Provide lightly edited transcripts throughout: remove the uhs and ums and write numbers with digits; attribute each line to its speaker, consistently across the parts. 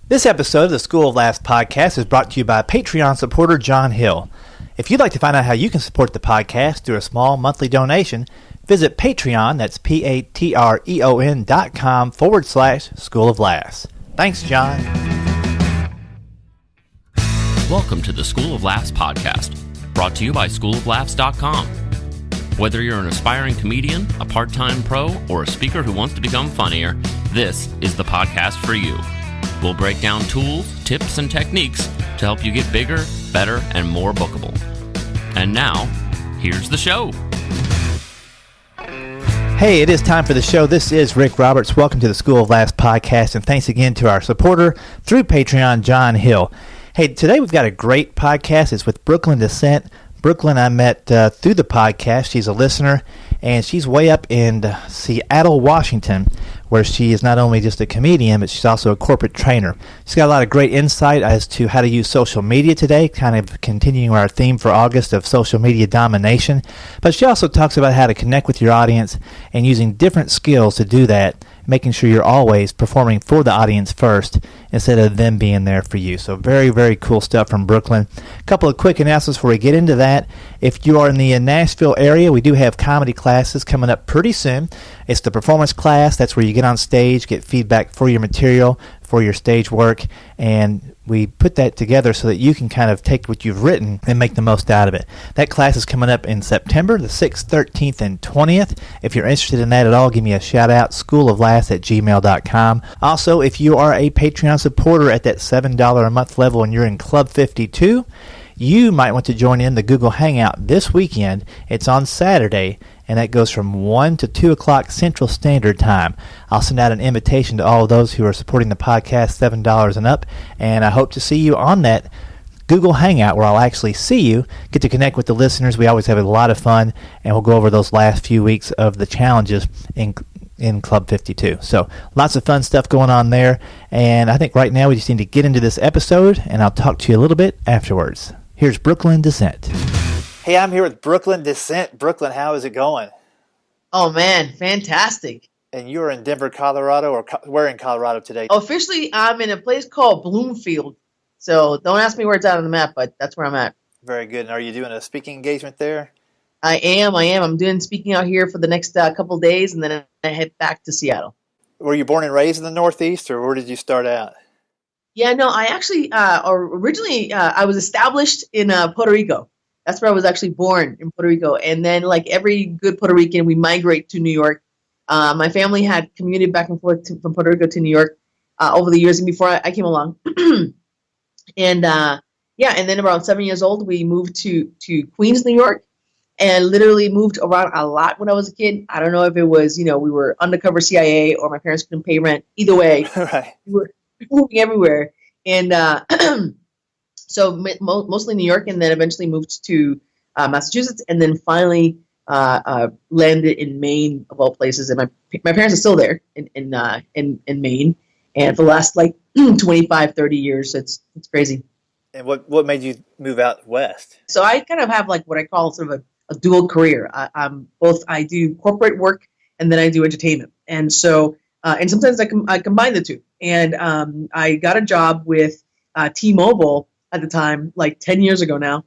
Speaker 1: This episode of the School of Laughs podcast is brought to you by Patreon supporter John Hill. If you'd like to find out how you can support the podcast through a small monthly donation, visit Patreon, that's patreon.com/School of Laughs. Thanks, John.
Speaker 2: Welcome to the School of Laughs podcast, brought to you by schooloflaughs.com. Whether you're an aspiring comedian, a part-time pro, or a speaker who wants to become funnier, this is the podcast for you. We'll break down tools, tips, and techniques to help you get bigger, better, and more bookable. And now, here's the show.
Speaker 1: Hey, it is time for the show. This is Rick Roberts. Welcome to the School of Laughs podcast, and thanks again to our supporter through Patreon, John Hill. Hey, today we've got a great podcast. It's with Brooklyn Descent. Brooklyn I met through the podcast. She's a listener, and she's way up in Seattle, Washington, where she is not only just a comedian, but she's also a corporate trainer. She's got a lot of great insight as to how to use social media today, kind of continuing our theme for August of social media domination. But she also talks about how to connect with your audience and using different skills to do that, making sure you're always performing for the audience first instead of them being there for you. So very, very cool stuff from Brooklyn. A couple of quick announcements before we get into that. If you are in the Nashville area, we do have comedy classes coming up pretty soon. It's the performance class. That's where you get on stage, get feedback for your material, for your stage work, and we put that together so that you can kind of take what you've written and make the most out of it. That class is coming up in September, the 6th, 13th, and 20th. If you're interested in that at all, give me a shout out, schooloflaughs@gmail.com. Also, if you are a Patreon supporter at that $7 a month level and you're in Club 52, you might want to join in the Google Hangout this weekend. It's on Saturday, and that goes from 1 to 2 o'clock Central Standard Time. I'll send out an invitation to all of those who are supporting the podcast $7 and up, and I hope to see you on that Google Hangout where I'll actually see you, get to connect with the listeners. We always have a lot of fun, and we'll go over those last few weeks of the challenges in Club 52. So lots of fun stuff going on there, and I think right now we just need to get into this episode, and I'll talk to you a little bit afterwards. Here's Brooklyn Descent. Hey, I'm here with Brooklyn Descent. Brooklyn, how is it going?
Speaker 3: Oh, man, fantastic.
Speaker 1: And you're in Denver, Colorado, or where in Colorado today?
Speaker 3: Officially, I'm in a place called Bloomfield. So don't ask me where it's out on the map, but that's where I'm at.
Speaker 1: Very good. And are you doing a speaking engagement there?
Speaker 3: I am. I'm doing speaking out here for the next couple of days, and then I head back to Seattle.
Speaker 1: Were you born and raised in the Northeast, or where did you start out?
Speaker 3: Yeah, no, I actually originally I was established in Puerto Rico. That's where I was actually born, in Puerto Rico. And then, like every good Puerto Rican, we migrate to New York. My family had commuted back and forth from Puerto Rico to New York over the years and before I came along. And then around 7 years old, we moved to Queens, New York, and literally moved around a lot when I was a kid. I don't know if it was, we were undercover CIA or my parents couldn't pay rent. Either way,
Speaker 1: right.
Speaker 3: We were moving everywhere. And so mostly New York, and then eventually moved to Massachusetts, and then finally landed in Maine, of all places. And my parents are still there in Maine, and for the last 25, 30 years. It's crazy.
Speaker 1: And what made you move out west?
Speaker 3: So I kind of have what I call sort of a dual career. I do corporate work, and then I do entertainment, and so and sometimes I combine the two. And I got a job with T-Mobile at the time, 10 years ago now,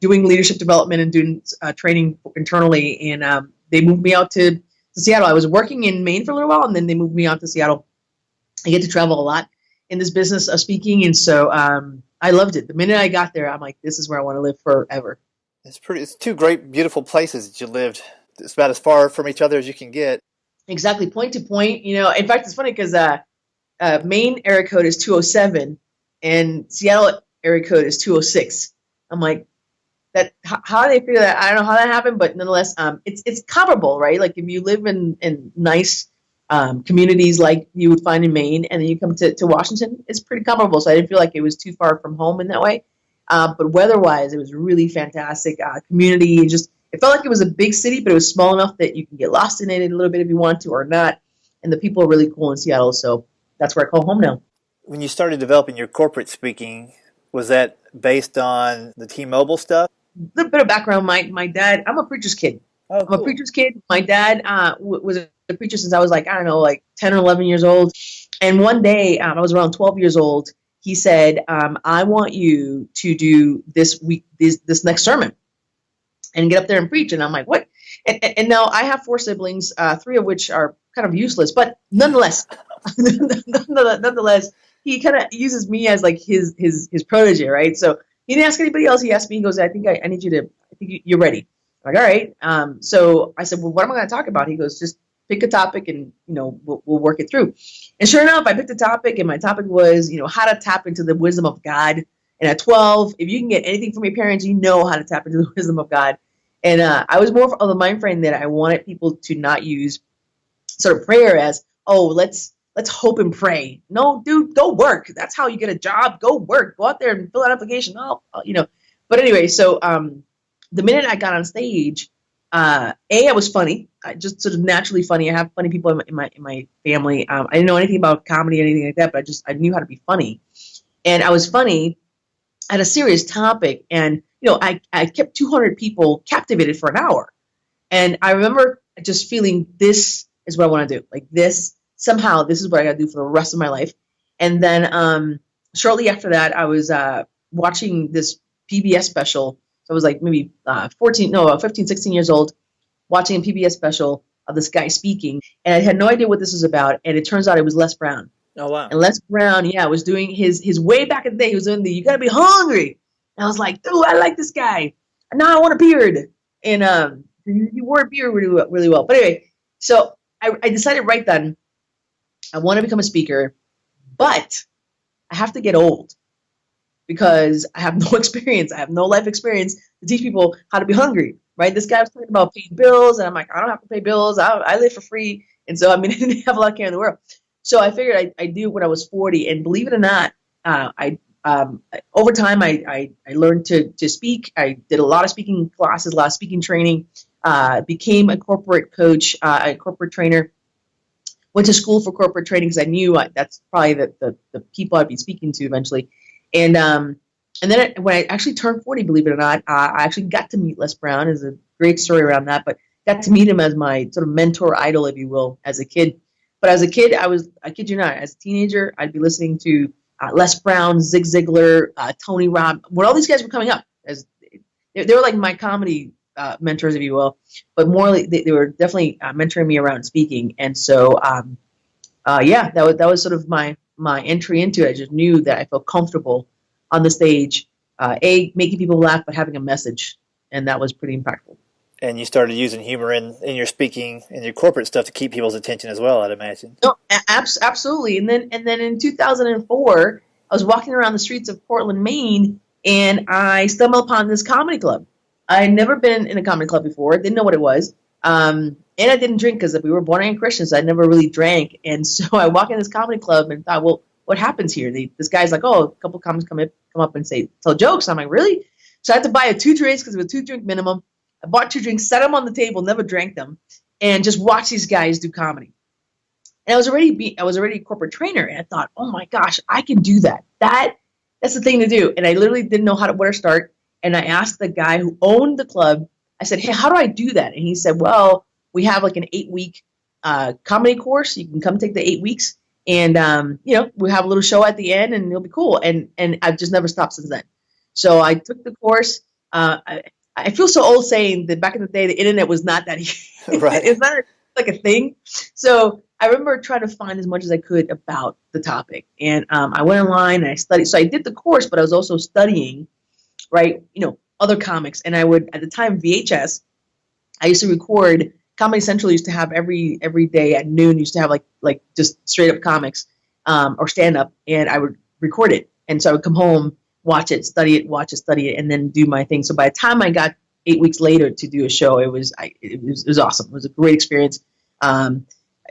Speaker 3: doing leadership development and doing training internally. And they moved me out to Seattle. I was working in Maine for a little while, and then they moved me out to Seattle. I get to travel a lot in this business of speaking, and so I loved it. The minute I got there, I'm like, this is where I want to live forever.
Speaker 1: It's two great, beautiful places that you lived. It's about as far from each other as you can get.
Speaker 3: Exactly, point to point. In fact, it's funny because Maine area code is 207, and Seattle area code is 206. I'm like, how do they figure that? I don't know how that happened, but nonetheless, it's comparable, right? Like if you live in nice communities like you would find in Maine, and then you come to Washington, it's pretty comparable. So I didn't feel like it was too far from home in that way. But weather-wise, it was really fantastic. Community, it felt like it was a big city, but it was small enough that you can get lost in it a little bit if you want to or not. And the people are really cool in Seattle, so that's where I call home now.
Speaker 1: When you started developing your corporate speaking, was that based on the T-Mobile stuff?
Speaker 3: A little bit of background. My dad, I'm a preacher's kid.
Speaker 1: Oh, cool.
Speaker 3: I'm a preacher's kid. My dad was a preacher since I was 10 or 11 years old. And one day, I was around 12 years old. He said, I want you to do this week, this next sermon and get up there and preach. And I'm like, what? And now I have 4 siblings, 3 of which are kind of useless, but nonetheless, nonetheless, he kind of uses me as like his protege, right? So he didn't ask anybody else. He asked me, he goes, I think you're ready. I'm like, all right. So I said, well, what am I going to talk about? He goes, just pick a topic and, we'll work it through. And sure enough, I picked a topic, and my topic was, how to tap into the wisdom of God. And at 12, if you can get anything from your parents, you know how to tap into the wisdom of God. And I was more of the mind frame that I wanted people to not use sort of prayer as, oh, let's hope and pray. No, dude, go work. That's how you get a job. Go work. Go out there and fill out an application. But anyway, so the minute I got on stage, I was funny. I just sort of naturally funny. I have funny people in my family. I didn't know anything about comedy or anything like that, but I knew how to be funny. And I was funny at a serious topic. And, I kept 200 people captivated for an hour. And I remember just feeling, this is what I want to do. Like this, somehow, this is what I got to do for the rest of my life. And then shortly after that, I was watching this PBS special. So I was like maybe 15, 16 years old, watching a PBS special of this guy speaking. And I had no idea what this was about. And it turns out it was Les Brown.
Speaker 1: Oh, wow.
Speaker 3: And Les Brown, was doing his way back in the day. He was doing you got to be hungry. And I was like, dude, I like this guy. And now I want a beard. And he wore a beard really, really well. But anyway, so I decided right then, I want to become a speaker, but I have to get old because I have no experience. I have no life experience to teach people how to be hungry, right? This guy was talking about paying bills, and I'm like, I don't have to pay bills. I live for free. And so, I didn't have a lot of care in the world. So I figured I'd do when I was 40. And believe it or not, over time, I learned to speak. I did a lot of speaking classes, a lot of speaking training, became a corporate coach, a corporate trainer, went to school for corporate training because I knew that's probably the people I'd be speaking to eventually. And then when I actually turned 40, believe it or not, I actually got to meet Les Brown. There's a great story around that, but got to meet him as my sort of mentor idol, if you will, as a kid. But as a kid, I kid you not, as a teenager, I'd be listening to Les Brown, Zig Ziglar, Tony Robbins, when all these guys were coming up. They were like my comedy mentors, if you will, but more like they were definitely mentoring me around speaking. And so, that was sort of my entry into it. I just knew that I felt comfortable on the stage, making people laugh, but having a message. And that was pretty impactful.
Speaker 1: And you started using humor in your speaking and your corporate stuff to keep people's attention as well, I'd imagine.
Speaker 3: No, absolutely. And then in 2004, I was walking around the streets of Portland, Maine, and I stumbled upon this comedy club. I had never been in a comedy club before, didn't know what it was. And I didn't drink because we were born again Christians. I never really drank. And so I walk in this comedy club and thought, well, what happens here? This guy's like, oh, a couple of comics come up and tell jokes. I'm like, really? So I had to buy 2 drinks because it was a 2-drink minimum. I bought 2 drinks, set them on the table, never drank them, and just watch these guys do comedy. And I was already a corporate trainer, and I thought, oh my gosh, I can do that. That's the thing to do. And I literally didn't know where to start. And I asked the guy who owned the club, I said, hey, how do I do that? And he said, well, we have like an 8-week comedy course. You can come take the 8 weeks, and we'll have a little show at the end, and it'll be cool. And I've just never stopped since then. So I took the course. I feel so old saying that back in the day, the internet was not that
Speaker 1: right.
Speaker 3: It's not like a thing. So I remember trying to find as much as I could about the topic. And I went online and I studied. So I did the course, but I was also studying, right, other comics. And I would, at the time, VHS, I used to record. Comedy Central used to have every day at noon, used to have like just straight up comics or stand up. And I would record it. And so I would come home, watch it, study it, and then do my thing. So by the time I got 8 weeks later to do a show, it was awesome. It was a great experience. I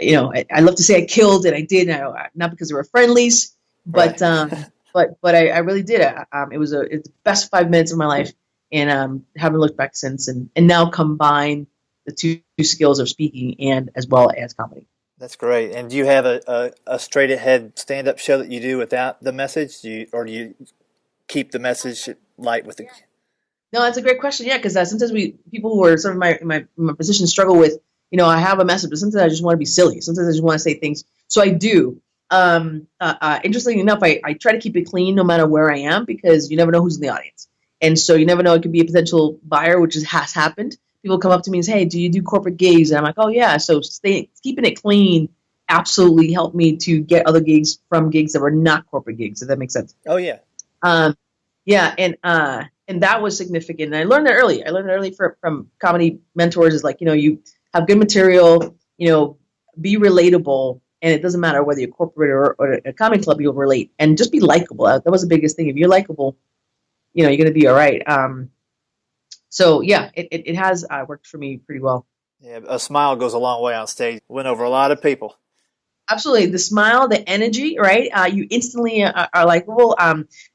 Speaker 3: love to say I killed it. I did, not because there were friendlies, but right. but I really did. It was the best 5 minutes of my life, and haven't looked back since. And now combine the two skills of speaking and as well as comedy.
Speaker 1: That's great. And do you have a straight ahead stand up show that you do without the message, or do you keep the message light with the?
Speaker 3: No, that's a great question. Yeah, because sometimes people who are sort of in my position struggle with, I have a message, but sometimes I just want to be silly. Sometimes I just want to say things. So I do. Interestingly enough, I try to keep it clean no matter where I am, because you never know who's in the audience. And so you never know, it could be a potential buyer, which has happened. People come up to me and say, hey, do you do corporate gigs? And I'm like, oh, yeah. So keeping it clean absolutely helped me to get other gigs from gigs that were not corporate gigs, if that makes sense.
Speaker 1: Oh, yeah.
Speaker 3: Yeah, and that was significant. And I learned that early. From comedy mentors, is like, you have good material, be relatable, and it doesn't matter whether you're corporate or a comedy club, you'll relate, and just be likable. That was the biggest thing. If you're likable, you're going to be all right. So yeah, it has worked for me pretty well.
Speaker 1: Yeah, a smile goes a long way on stage. Win over a lot of people.
Speaker 3: Absolutely. The smile, the energy, right? You instantly are likable.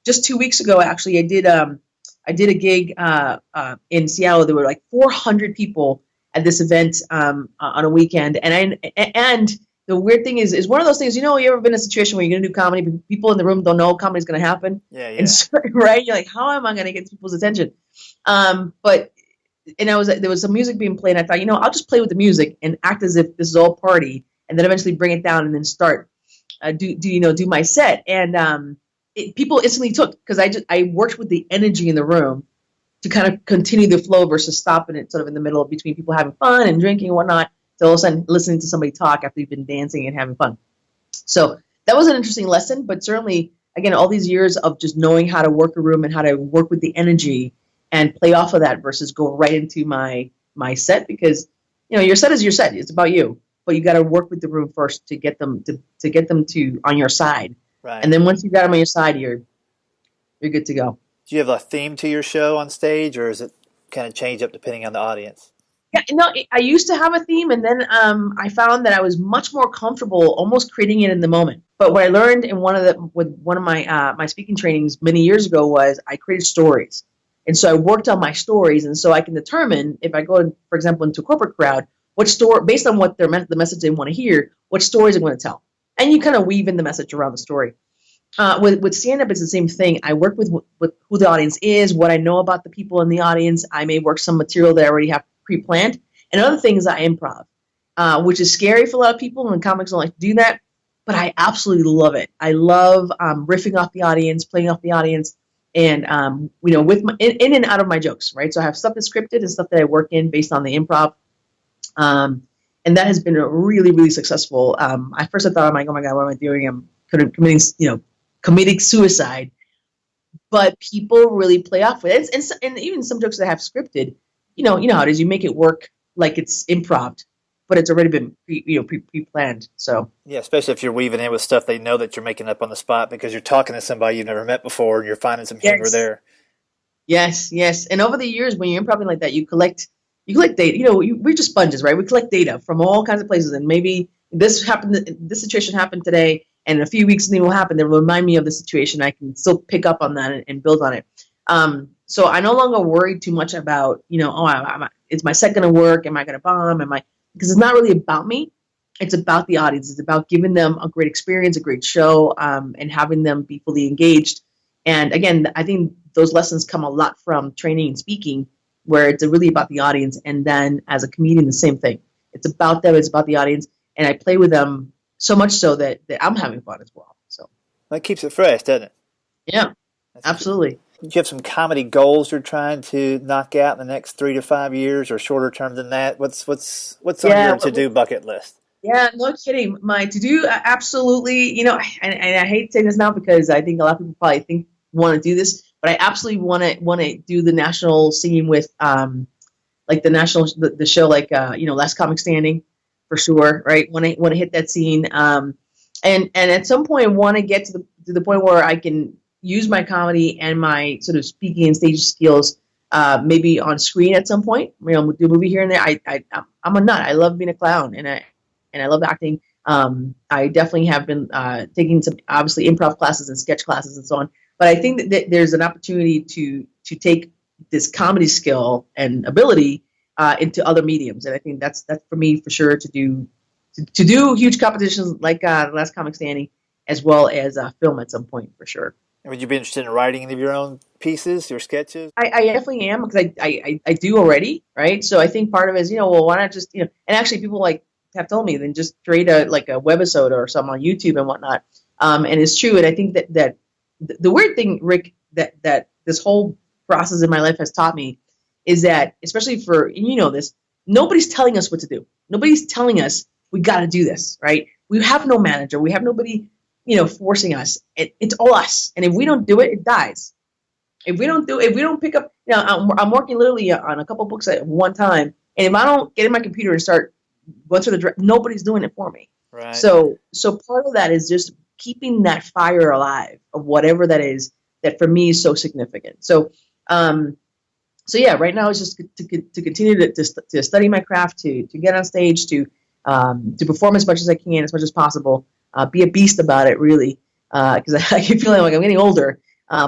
Speaker 3: Just 2 weeks ago, actually, I did a gig in Seattle. There were like 400 people at this event on a weekend, and the weird thing is one of those things. You ever been in a situation where you're gonna do comedy, but people in the room don't know comedy's gonna happen?
Speaker 1: Yeah.
Speaker 3: And so, right, you're like, how am I gonna get people's attention? But there was some music being played, and I thought, I'll just play with the music and act as if this is all party, and then eventually bring it down and then start do my set. And people instantly took, because I worked with the energy in the room to kind of continue the flow versus stopping it sort of in the middle between people having fun and drinking and whatnot, to all of a sudden listening to somebody talk after you've been dancing and having fun. So that was an interesting lesson, but certainly, again, all these years of just knowing how to work a room and how to work with the energy and play off of that versus go right into my set, because your set is your set. It's about you, but you got to work with the room first to get them to on your side.
Speaker 1: Right.
Speaker 3: And then once you got them on your side, you're good to go.
Speaker 1: Do you have a theme to your show on stage, or is it kind of change up depending on the audience?
Speaker 3: Yeah, no, I used to have a theme, and then I found that I was much more comfortable almost creating it in the moment. But what I learned in one of my speaking trainings many years ago was I created stories. And so I worked on my stories, and so I can determine, if I go, for example, into a corporate crowd, what story, based on what the message they want to hear, what stories I'm going to tell. And you kind of weave in the message around the story. With stand-up, it's the same thing. I work with who the audience is, what I know about the people in the audience. I may work some material that I already have pre-planned. And other things, I improv, which is scary for a lot of people, and comics don't like to do that. But I absolutely love it. I love riffing off the audience, playing off the audience, and with in and out of my jokes, right? So I have stuff that's scripted and stuff that I work in based on the improv. And that has been really, really successful. I thought, I'm like, oh my God, what am I doing? I'm committing, comedic suicide. But people really play off with it. And even some jokes that I have scripted, you know how it is. You make it work like it's improv, but it's already been pre-planned. So
Speaker 1: yeah, especially if you're weaving in with stuff they know that you're making up on the spot because you're talking to somebody you've never met before and you're finding some humor there.
Speaker 3: Yes. And over the years, when you're improvising like that, you collect data. We're just sponges, right? We collect data from all kinds of places, and maybe this situation happened today, and in a few weeks something will happen that will remind me of the situation. I can still pick up on that and build on it. So I no longer worry too much about, is my set going to work? Am I going to bomb? Because it's not really about me. It's about the audience. It's about giving them a great experience, a great show, and having them be fully engaged. And again, I think those lessons come a lot from training and speaking, where it's really about the audience. And then as a comedian, the same thing. It's about them. It's about the audience. And I play with them so much so that I'm having fun as well. So
Speaker 1: that keeps it fresh, doesn't it?
Speaker 3: Yeah, absolutely.
Speaker 1: Do you have some comedy goals you're trying to knock out in the next 3 to 5 years, or shorter term than that? What's on your to-do bucket list?
Speaker 3: Yeah, no kidding. My to-do, absolutely, and I hate saying this now because I think a lot of people probably want to do this, but I absolutely want to do the national singing with, like the show, like Last Comic Standing, for sure, right? Want to hit that scene, and at some point want to get to the point where I can use my comedy and my sort of speaking and stage skills, maybe on screen at some point. Do a movie here and there. I'm a nut. I love being a clown, and I love acting. I definitely have been taking some obviously improv classes and sketch classes and so on. But I think that there's an opportunity to take this comedy skill and ability into other mediums, and I think that's for me for sure to do huge competitions like The Last Comic Standing, as well as film at some point for sure.
Speaker 1: Would you be interested in writing any of your own pieces, your sketches?
Speaker 3: I definitely am, because I do already, right? So I think part of it is, why not just, and actually people like have told me than just create a webisode or something on YouTube and whatnot. And it's true. And I think that the weird thing, Rick, that this whole process in my life has taught me is that, especially for, and you know this, nobody's telling us what to do. Nobody's telling us we got to do this, right? We have no manager. We have nobody, forcing us. It's all us. And if we don't do it, it dies. If we don't pick up, I'm working literally on a couple books at one time. And if I don't get in my computer and start going through nobody's doing it for me.
Speaker 1: Right.
Speaker 3: So part of that is just keeping that fire alive of whatever that is that for me is so significant. So yeah, right now it's just to continue to study my craft, to get on stage, to perform as much as I can, as much as possible, be a beast about it, really, because I keep feeling like I'm getting older,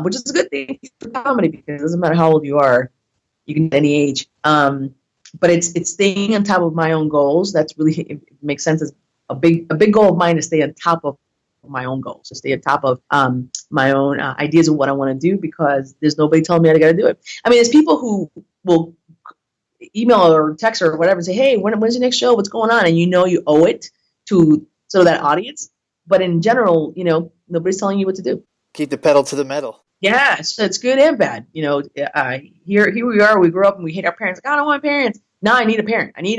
Speaker 3: which is a good thing for comedy because it doesn't matter how old you are, you can at any age. But it's staying on top of my own goals. That's really, it makes sense. As a big goal of mine is stay on top of my own goals, to stay on top of my own ideas of what I want to do, because there's nobody telling me I got to do it. I mean, there's people who will email or text or whatever and say, hey, when's your next show? What's going on? And you owe it to sort of that audience. But in general, nobody's telling you what to do.
Speaker 1: Keep the pedal to the metal.
Speaker 3: Yeah, so it's good and bad. Here we are. We grew up and we hate our parents. Like, I don't want parents. Now I need a parent. I need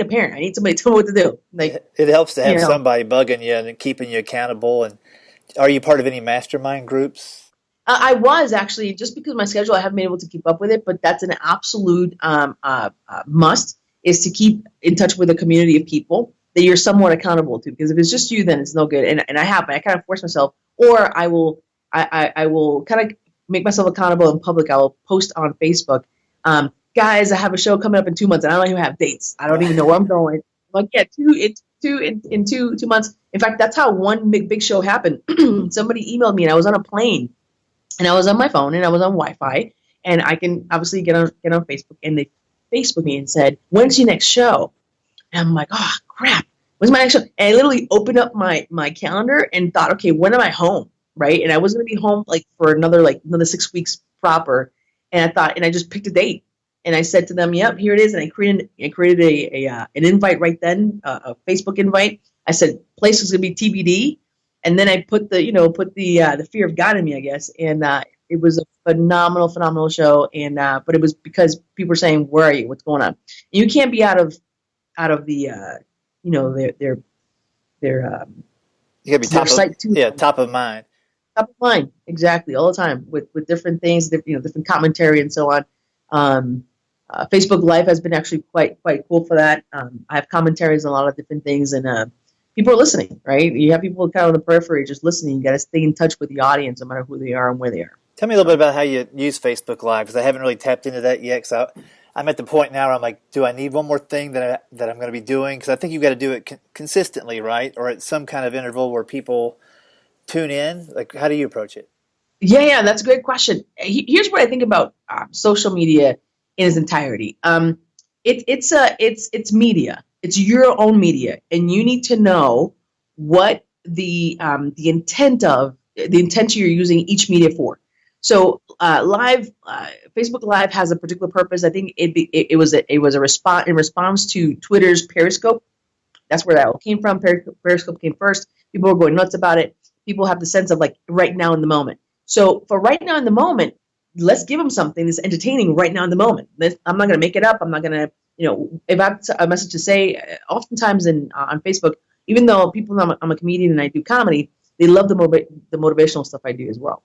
Speaker 3: somebody to tell me what to do. Like,
Speaker 1: it helps to have somebody bugging you and keeping you accountable. And are you part of any mastermind groups?
Speaker 3: I was actually, just because of my schedule, I haven't been able to keep up with it. But that's an absolute must, is to keep in touch with a community of people that you're somewhat accountable to. Because if it's just you, then it's no good. And I kind of force myself, or I will kind of make myself accountable in public. I will post on Facebook, guys, I have a show coming up in 2 months, and I don't even have dates. I don't even know where I'm going. Like, yeah, in 2 months. In fact, that's how one big show happened. Somebody emailed me, and I was on a plane, and I was on my phone, and I was on Wi-Fi, and I can obviously get on Facebook, and they Facebooked me and said, "When's your next show?" And I'm like, "Oh crap, when's my next show?" And I literally opened up my calendar and thought, "Okay, when am I home?" Right, and I was going to be home for another 6 weeks proper, and I just picked a date. And I said to them, "Yep, here it is." And I created an invite right then, a Facebook invite. I said, "Place is going to be TBD," and then I put the fear of God in me, I guess. And it was a phenomenal show. And but it was because people were saying, "Where are you? What's going on?" And you can't be out of the their
Speaker 1: you got to be top of mind.
Speaker 3: Top of mind, exactly, all the time with different things, different commentary and so on. Facebook Live has been actually quite cool for that. I have commentaries on a lot of different things, and people are listening, right? You have people kind of on the periphery just listening. You got to stay in touch with the audience, no matter who they are and where they are.
Speaker 1: Tell me a little bit about how you use Facebook Live, because I haven't really tapped into that yet. So I'm at the point now where I'm like, do I need one more thing that I'm going to be doing? Because I think you've got to do it consistently, right? Or at some kind of interval where people tune in. Like, how do you approach it?
Speaker 3: Yeah, that's a great question. Here's what I think about social media in its entirety. It's media. It's your own media, and you need to know what the intent you're using each media for. So Facebook Live has a particular purpose. I think it was a response in response to Twitter's Periscope. That's where that all came from. Periscope came first. People were going nuts about it. People have the sense of right now in the moment. So for right now in the moment, let's give them something that's entertaining right now in the moment. I'm not going to make it up. I'm not going to, if I have a message to say, oftentimes on Facebook, even though people know I'm a comedian and I do comedy, they love the motivational stuff I do as well.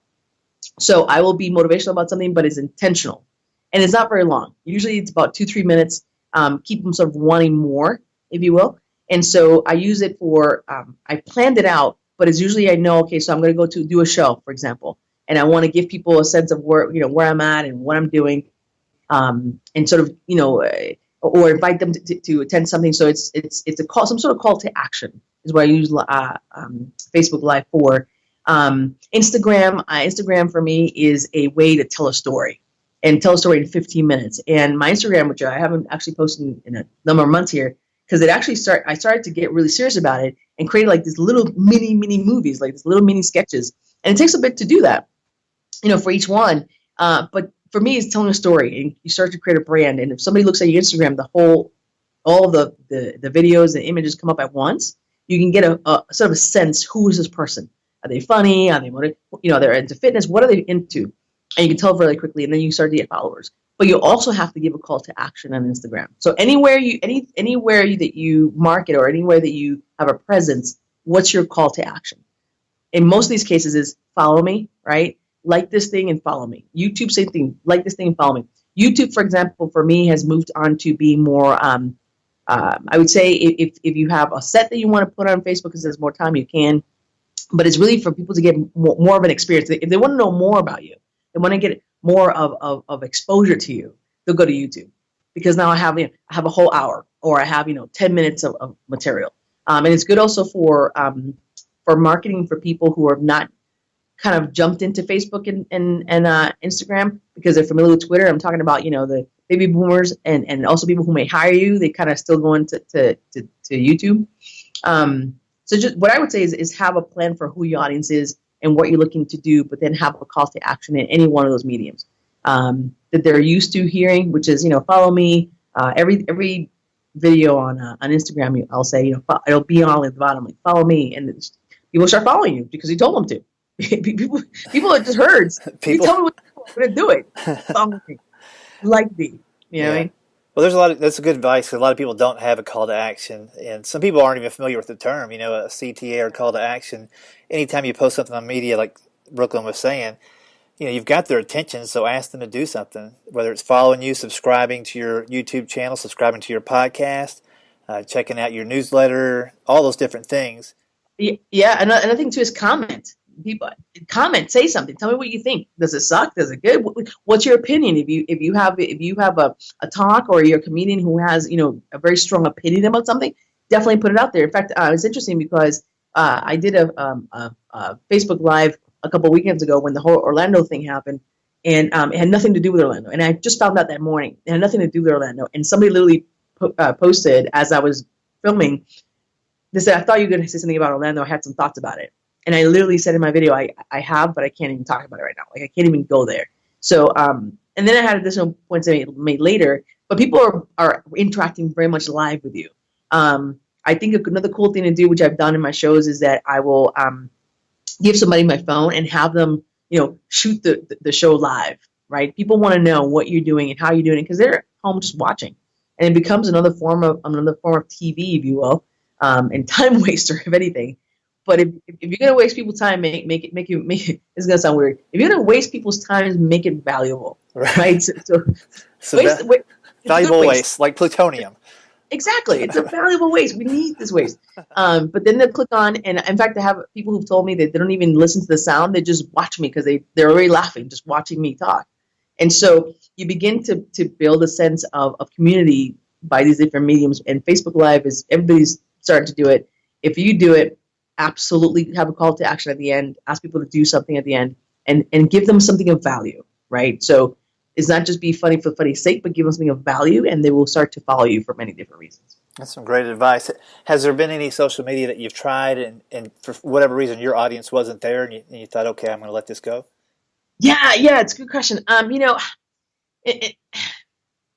Speaker 3: So I will be motivational about something, but it's intentional. And it's not very long. Usually it's about 2-3 minutes. Keep them sort of wanting more, if you will. And so I use it for, I planned it out, but it's usually I know, okay, so I'm going to go to do a show, for example. And I want to give people a sense of where I'm at and what I'm doing, and sort of, or invite them to attend something. So it's a call, some sort of call to action is what I use Facebook Live for. Instagram for me is a way to tell a story in 15 minutes. And my Instagram, which I haven't actually posted in a number of months here, because I started to get really serious about it and create these little mini movies, these little mini sketches. And it takes a bit to do that, for each one. But for me, it's telling a story, and you start to create a brand. And if somebody looks at your Instagram, the whole all the videos and images come up at once, you can get a sort of a sense, who is this person? Are they funny? Are they, they're into fitness? What are they into? And you can tell very quickly, and then you start to get followers. But you also have to give a call to action on Instagram. So anywhere that you market or anywhere that you have a presence, what's your call to action? In most of these cases is follow me, right? Like this thing and follow me. YouTube, same thing. Like this thing and follow me. YouTube, for example, for me has moved on to be more, I would say if you have a set that you want to put on Facebook because there's more time, you can. But it's really for people to get more of an experience. If they want to know more about you, they want to get more of exposure to you, they'll go to YouTube. Because now I have a whole hour, or I have 10 minutes of material. And it's good also for marketing for people who are not kind of jumped into Facebook and Instagram because they're familiar with Twitter. I'm talking about the baby boomers and also people who may hire you. They kind of still go into to YouTube. So just what I would say is have a plan for who your audience is and what you're looking to do, but then have a call to action in any one of those mediums that they're used to hearing, which is follow me. Every video on Instagram, I'll say it'll be on at the bottom like follow me, and people start following you because you told them to. people are just herds. You tell me what I'm going to do it. Follow me, like me. You know what I mean?
Speaker 4: Well, that's a good advice because a lot of people don't have a call to action, and some people aren't even familiar with the term. A CTA or call to action. Anytime you post something on media, like Brooklyn was saying, you've got their attention, so ask them to do something. Whether it's following you, subscribing to your YouTube channel, subscribing to your podcast, checking out your newsletter, all those different things.
Speaker 3: Yeah, another thing too is comment. People comment, say something. Tell me what you think. Does it suck? Does it good? What's your opinion? If you have a talk or you're a comedian who has a very strong opinion about something, definitely put it out there. In fact, it's interesting because I did a Facebook Live a couple of weekends ago when the whole Orlando thing happened, and it had nothing to do with Orlando. And I just found out that morning it had nothing to do with Orlando. And somebody literally posted as I was filming. They said, "I thought you were going to say something about Orlando. I had some thoughts about it." And I literally said in my video, I have, but I can't even talk about it right now. Like I can't even go there. So, and then I had additional points I made later. But people are interacting very much live with you. I think another cool thing to do, which I've done in my shows, is that I will give somebody my phone and have them, shoot the show live. Right? People want to know what you're doing and how you're doing it because they're at home just watching, and it becomes another form of TV, if you will, and time waster, if anything. But if you're gonna waste people's time, make it. It's gonna sound weird. If you're gonna waste people's time, make it valuable, right? So
Speaker 4: valuable waste, like plutonium.
Speaker 3: Exactly, it's a valuable waste. We need this waste. But then they'll click on, and in fact, I have people who've told me that they don't even listen to the sound; they just watch me because they're already laughing just watching me talk. And so you begin to build a sense of community by these different mediums. And Facebook Live everybody's starting to do it. If you do it, absolutely have a call to action at the end, ask people to do something at the end, and give them something of value, right? So it's not just be funny for funny's sake, but give them something of value, and they will start to follow you for many different reasons.
Speaker 4: That's some great advice. Has there been any social media that you've tried and for whatever reason your audience wasn't there and you thought, okay, I'm going to let this go?
Speaker 3: Yeah, it's a good question.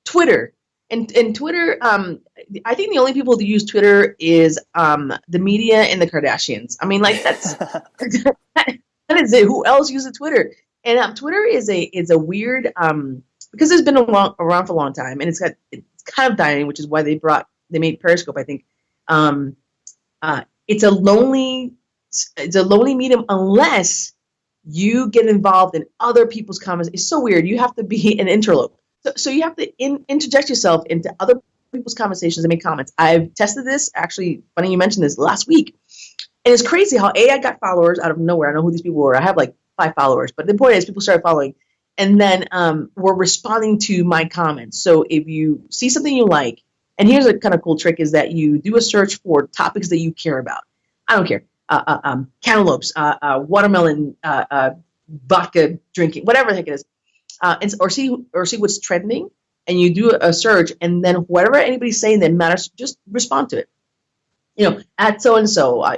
Speaker 3: Twitter. And Twitter, I think the only people who use Twitter is the media and the Kardashians. I mean, like that's that is it. Who else uses Twitter? And Twitter is a weird because it's been around for a long time, and it's kind of dying, which is why they made Periscope. I think it's a lonely medium unless you get involved in other people's comments. It's so weird. You have to be an interloper. So you have to interject yourself into other people's conversations and make comments. I've tested this. Actually, funny you mentioned this last week. And it's crazy how I got followers out of nowhere. I don't know who these people were. I have like 5 followers. But the point is people started following. And then we're responding to my comments. So if you see something you like, and here's a kind of cool trick is that you do a search for topics that you care about. I don't care. Cantaloupes, watermelon, vodka drinking, whatever the heck it is. Or see what's trending, and you do a search, and then whatever anybody's saying that matters, just respond to it. At so and so, I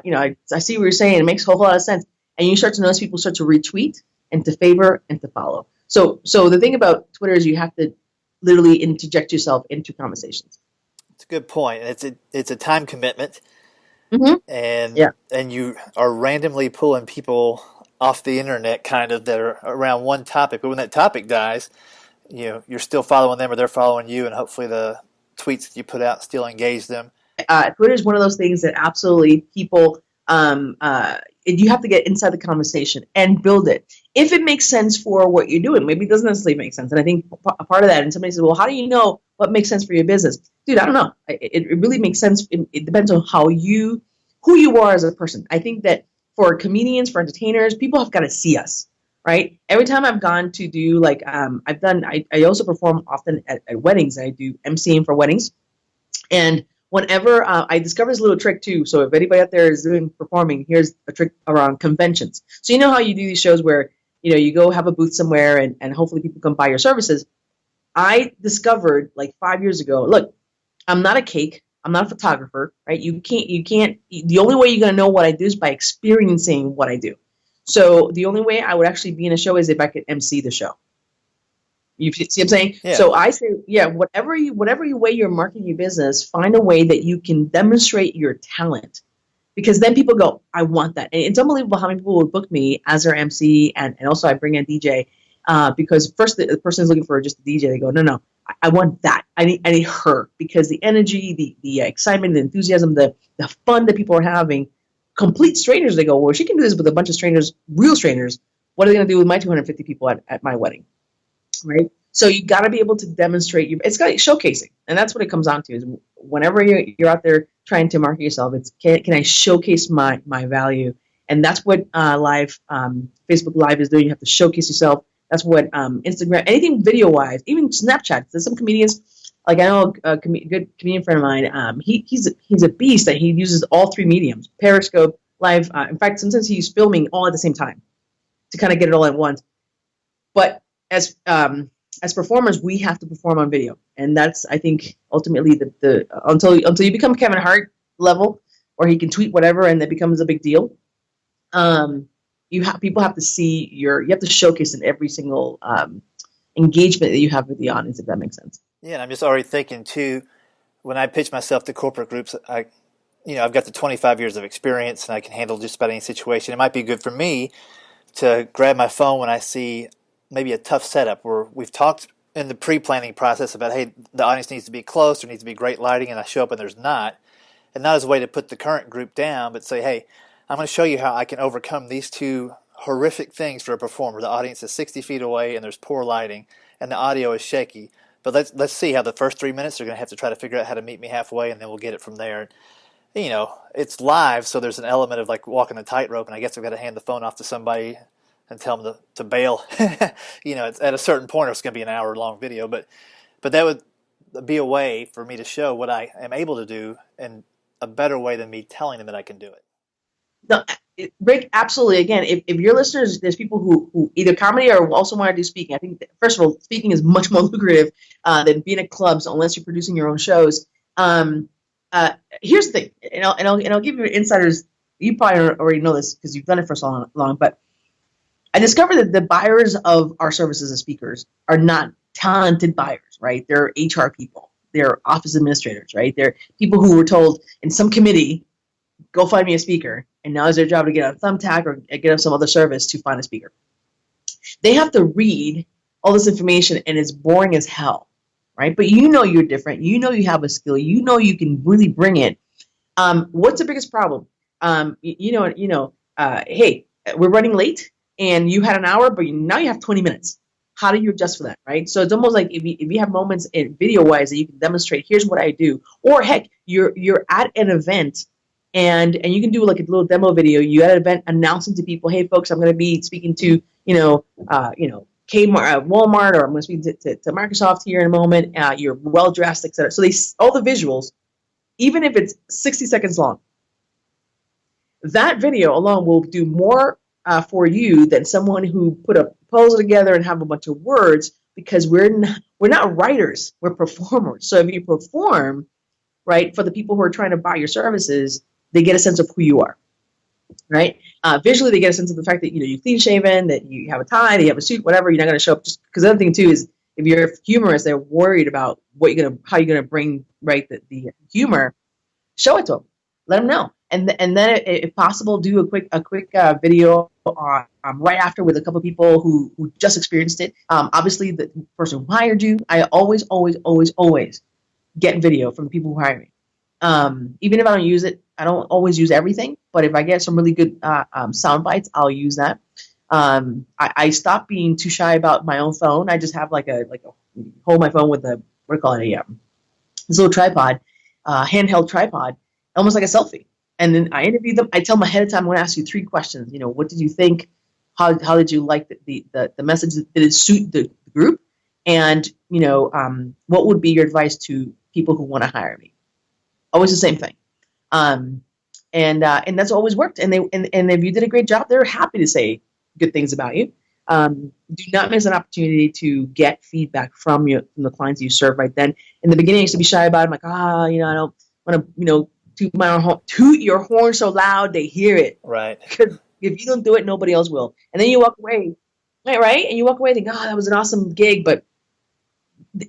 Speaker 3: see what you're saying. It makes a whole lot of sense, and you start to notice people start to retweet and to favor and to follow. So the thing about Twitter is you have to literally interject yourself into conversations.
Speaker 4: a good point. It's a time commitment,
Speaker 3: Mm-hmm.
Speaker 4: and
Speaker 3: Yeah.
Speaker 4: and you are randomly pulling people off the internet kind of that are around one topic. But when that topic dies, you're still following them or they're following you, and hopefully the tweets that you put out still engage them.
Speaker 3: Twitter is one of those things that absolutely people, you have to get inside the conversation and build it. If it makes sense for what you're doing, maybe it doesn't necessarily make sense. And I think a part of that, and somebody says, well, how do you know what makes sense for your business? Dude, I don't know. It really makes sense. It depends on who you are as a person. I think that for comedians, for entertainers, people have got to see us, right? Every time I've gone to do I also perform often at weddings. I do emceeing for weddings. And whenever I discovered this little trick too, so if anybody out there is doing performing, here's a trick around conventions. So you know how you do these shows where you go have a booth somewhere and hopefully people come buy your services. I discovered like 5 years ago. Look, I'm not a cake. I'm not a photographer, right? You can't. The only way you're gonna know what I do is by experiencing what I do. So the only way I would actually be in a show is if I could MC the show. You see what I'm saying?
Speaker 4: Yeah.
Speaker 3: So I say, whatever way you're marketing your business, find a way that you can demonstrate your talent, because then people go, I want that. And it's unbelievable how many people would book me as their MC, and also I bring in a DJ, because first the person is looking for just a DJ. They go, no, I want that. I need her, because the energy, the excitement, the enthusiasm, the fun that people are having. Complete strangers, they go, well, she can do this with a bunch of strangers, real strangers. What are they going to do with my 250 people at my wedding? Right. So you got to be able to demonstrate it's got showcasing. And that's what it comes down to, is whenever you're out there trying to market yourself, it's can I showcase my value? And that's what Facebook Live is doing. You have to showcase yourself. That's what Instagram, anything video wise, even Snapchat. There's some comedians, like I know a good comedian friend of mine. He's a beast that he uses all three mediums: Periscope, Live. In fact, sometimes he's filming all at the same time to kind of get it all at once. But as performers, we have to perform on video, and that's, I think, ultimately the until you become Kevin Hart level, or he can tweet whatever and it becomes a big deal. People have to see you have to showcase in every single engagement that you have with the audience, if that makes sense.
Speaker 4: Yeah, and I'm just already thinking too, when I pitch myself to corporate groups, I've got the 25 years of experience and I can handle just about any situation. It might be good for me to grab my phone when I see maybe a tough setup where we've talked in the pre-planning process about, hey, the audience needs to be close, there needs to be great lighting, and I show up and there's not. And not as a way to put the current group down, but say, hey, I'm going to show you how I can overcome these two horrific things for a performer. The audience is 60 feet away and there's poor lighting and the audio is shaky. But let's see how the first 3 minutes they're going to have to try to figure out how to meet me halfway, and then we'll get it from there. It's live, so there's an element of like walking a tightrope, and I guess I've got to hand the phone off to somebody and tell them to bail. It's at a certain point, it's going to be an hour-long video, but that would be a way for me to show what I am able to do in a better way than me telling them that I can do it.
Speaker 3: No, Rick, absolutely. Again, if your listeners, there's people who either comedy or also want to do speaking. I think, first of all, speaking is much more lucrative than being at clubs, unless you're producing your own shows. Here's the thing, and I'll give you insiders. You probably already know this because you've done it for so long, but I discovered that the buyers of our services as speakers are not talented buyers, right? They're HR people. They're office administrators, right? They're people who were told in some committee, go find me a speaker. And now it's their job to get on Thumbtack or get on some other service to find a speaker. They have to read all this information, and it's boring as hell, right? But you're different. You have a skill. You can really bring it. What's the biggest problem? Hey, we're running late. And you had an hour, but now you have 20 minutes. How do you adjust for that, right? So it's almost like if you have moments in video-wise that you can demonstrate, here's what I do. Or heck, you're at an event and you can do like a little demo video. You at an event announcing to people, hey folks, I'm going to be speaking to Kmart, Walmart, or I'm going to speak to Microsoft here in a moment. You're well dressed, etc. So all the visuals, even if it's 60 seconds long, that video alone will do more for you than someone who put a proposal together and have a bunch of words, because we're not writers, we're performers. So if you perform, right, for the people who are trying to buy your services, they get a sense of who you are, right? Visually, they get a sense of the fact that you're clean shaven, that you have a tie, that you have a suit, whatever. You're not going to show up just because the other thing too is if you're humorous, they're worried about how you're gonna bring the humor. Show it to them, let them know, and then if possible, do a quick video right after with a couple of people who just experienced it. Obviously, the person who hired you. I always get video from the people who hire me. Even if I don't use it, I don't always use everything, but if I get some really good sound bites, I'll use that. I stopped being too shy about my own phone. I just have like a hold my phone with this little tripod, handheld tripod, almost like a selfie. And then I interview them. I tell them ahead of time, I'm going to ask you 3 questions. What did you think? How did you like the message? Did it suit the group? And what would be your advice to people who want to hire me? Always the same thing. And that's always worked. And if you did a great job, they're happy to say good things about you. Do not miss an opportunity to get feedback from the clients you serve right then. In the beginning, I used to be shy about it. I'm like, I don't want to, toot your horn so loud they hear it.
Speaker 4: Right.
Speaker 3: Because if you don't do it, nobody else will. And then you walk away, right? And you walk away thinking, that was an awesome gig. But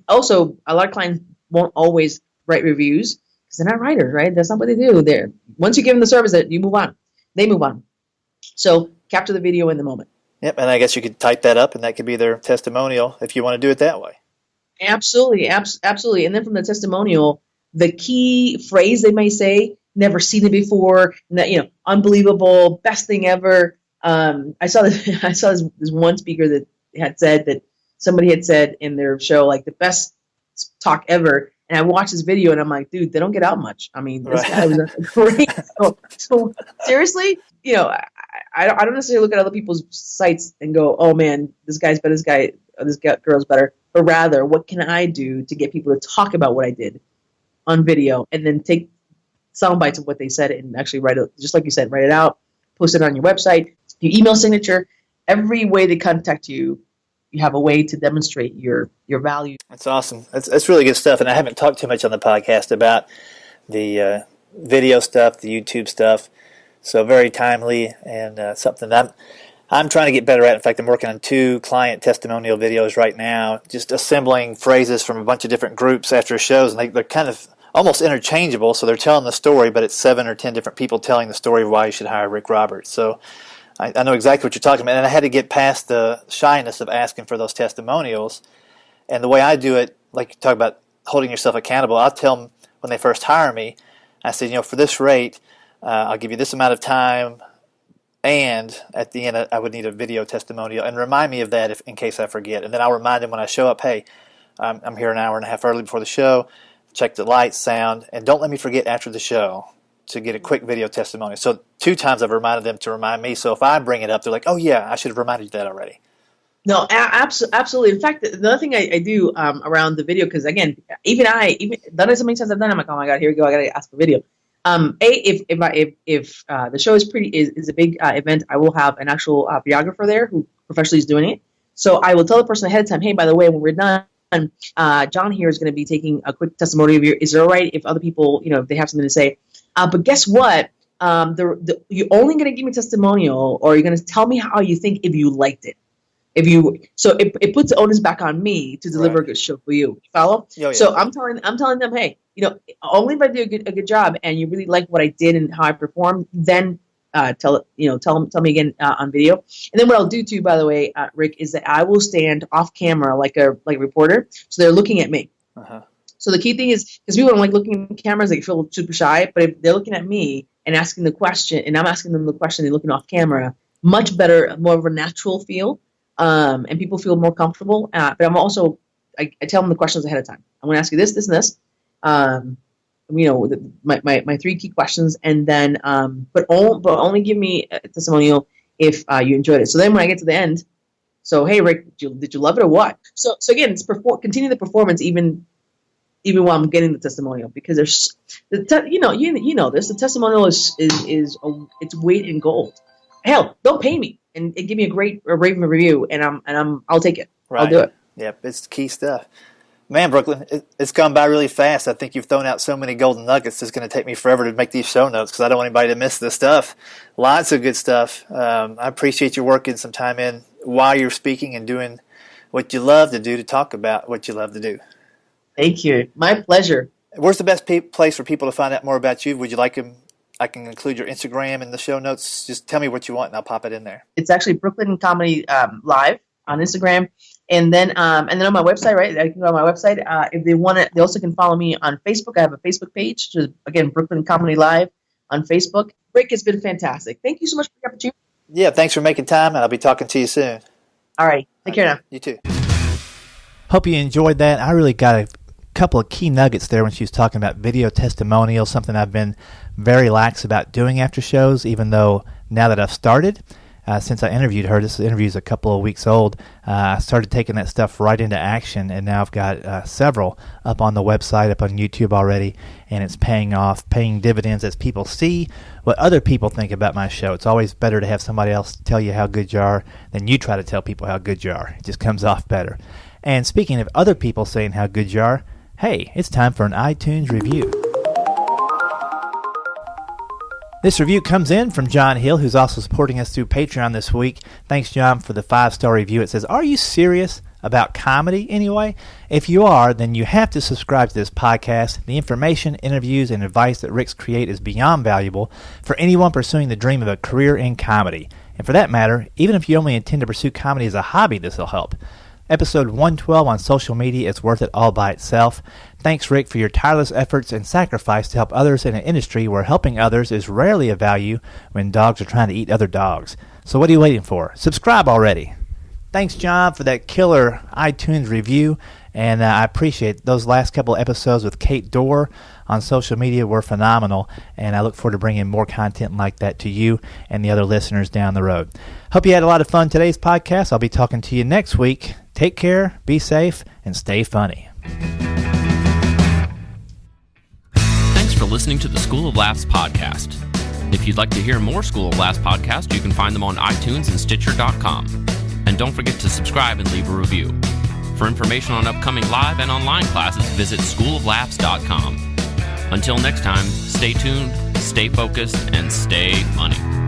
Speaker 3: also, a lot of clients won't always write reviews because they're not writers, right? That's not what they do. Once you give them the service, that you move on. They move on. So capture the video in the moment.
Speaker 4: Yep, and I guess you could type that up, and that could be their testimonial if you want to do it that way.
Speaker 3: Absolutely, absolutely. And then from the testimonial, the key phrase they may say, never seen it before, unbelievable, best thing ever. I saw this one speaker that had said that somebody had said in their show, like, the best talk ever. And I watched this video and I'm like, dude, they don't get out much. I mean, this guy was great. So seriously, I don't necessarily look at other people's sites and go, oh man, this guy's better, this girl's better. But rather, what can I do to get people to talk about what I did on video, and then take sound bites of what they said and actually write it, just like you said, write it out, post it on your website, your email signature, every way they contact you. You have a way to demonstrate your value.
Speaker 4: That's awesome. That's really good stuff. And I haven't talked too much on the podcast about the video stuff, the YouTube stuff. So very timely and something that I'm trying to get better at. In fact, I'm working on 2 client testimonial videos right now, just assembling phrases from a bunch of different groups after shows. And they're kind of almost interchangeable. So they're telling the story, but it's 7 or 10 different people telling the story of why you should hire Rick Roberts. So I know exactly what you're talking about, and I had to get past the shyness of asking for those testimonials. And the way I do it, like you talk about holding yourself accountable, I'll tell them when they first hire me, I said, for this rate, I'll give you this amount of time, and at the end I would need a video testimonial, and remind me of that in case I forget. And then I'll remind them when I show up, hey, I'm here an hour and a half early before the show, check the lights, sound, and don't let me forget after the show to get a quick video testimony. So 2 times I've reminded them to remind me. So if I bring it up, they're like, oh yeah, I should have reminded you that already.
Speaker 3: No, absolutely. In fact, the other thing I do around the video, because again, even done it so many times I've done, I'm like, oh my God, here we go. I got to ask for video. If the show is a big event, I will have an actual videographer there who professionally is doing it. So I will tell the person ahead of time, hey, by the way, when we're done, John here is going to be taking a quick testimony of yours. Is it all right if other people, if they have something to say? But guess what? You're only going to give me testimonial, or you're going to tell me how you think if you liked it. So it puts the onus back on me to deliver a good show for you. You follow? Yeah. So I'm telling them, hey, only if I do a good job and you really like what I did and how I performed, then tell me again on video. And then what I'll do too, by the way, Rick, is that I will stand off camera like a reporter, so they're looking at me. Uh-huh. So the key thing is, because people don't like looking at cameras, they feel super shy. But if they're looking at me and asking the question, and I'm asking them the question, they're looking off camera, much better, more of a natural feel, and people feel more comfortable. But I'm also, I tell them the questions ahead of time. I'm going to ask you this, this, and this. My 3 key questions, and then, but only give me a testimonial if you enjoyed it. So then when I get to the end, so hey Rick, did you love it or what? So again, it's continue the performance even while I'm getting the testimonial, because there's this, the testimonial is it's weight in gold. Hell, don't pay me and give me a raving review, and I'll take it. Right. I'll do it.
Speaker 4: Yep, it's key stuff. Man, Brooklyn, it's gone by really fast. I think you've thrown out so many golden nuggets. It's going to take me forever to make these show notes because I don't want anybody to miss this stuff. Lots of good stuff. I appreciate you working some time in while you're speaking and doing what you love to do, to talk about what you love to do.
Speaker 3: Thank you. My pleasure.
Speaker 4: Where's the best place for people to find out more about you? Would you like them? I can include your Instagram in the show notes. Just tell me what you want, and I'll pop it in there.
Speaker 3: It's actually Brooklyn Comedy Live on Instagram, and then on my website, right? I can go on my website. If they want it, they also can follow me on Facebook. I have a Facebook page, which is, again, Brooklyn Comedy Live on Facebook. Rick, it's been fantastic. Thank you so much for the opportunity.
Speaker 4: Yeah, thanks for making time, and I'll be talking to you soon.
Speaker 3: All right. Take care now.
Speaker 4: You too.
Speaker 1: Hope you enjoyed that. I really got a couple of key nuggets there when she was talking about video testimonials, something I've been very lax about doing after shows, even though now that I've started, since I interviewed her, this interview is a couple of weeks old, I started taking that stuff right into action, and now I've got several up on the website, up on YouTube already, and it's paying off, paying dividends as people see what other people think about my show. It's always better to have somebody else tell you how good you are than you try to tell people how good you are. It just comes off better. And speaking of other people saying how good you are, hey, it's time for an iTunes review. This review comes in from John Hill, who's also supporting us through Patreon this week. Thanks, John, for the 5-star review. It says, "Are you serious about comedy anyway? If you are, then you have to subscribe to this podcast. The information, interviews, and advice that Rick's create is beyond valuable for anyone pursuing the dream of a career in comedy. And for that matter, even if you only intend to pursue comedy as a hobby, this will help. Episode 112 on social media is worth it all by itself. Thanks, Rick, for your tireless efforts and sacrifice to help others in an industry where helping others is rarely of value when dogs are trying to eat other dogs. So what are you waiting for? Subscribe already." Thanks, John, for that killer iTunes review, and I appreciate those last couple episodes with Kate Dorr on social media were phenomenal, and I look forward to bringing more content like that to you and the other listeners down the road. Hope you had a lot of fun today's podcast. I'll be talking to you next week. Take care, be safe, and stay funny.
Speaker 2: Thanks for listening to the School of Laughs podcast. If you'd like to hear more School of Laughs podcasts, you can find them on iTunes and Stitcher.com. And don't forget to subscribe and leave a review. For information on upcoming live and online classes, visit schooloflaughs.com. Until next time, stay tuned, stay focused, and stay funny.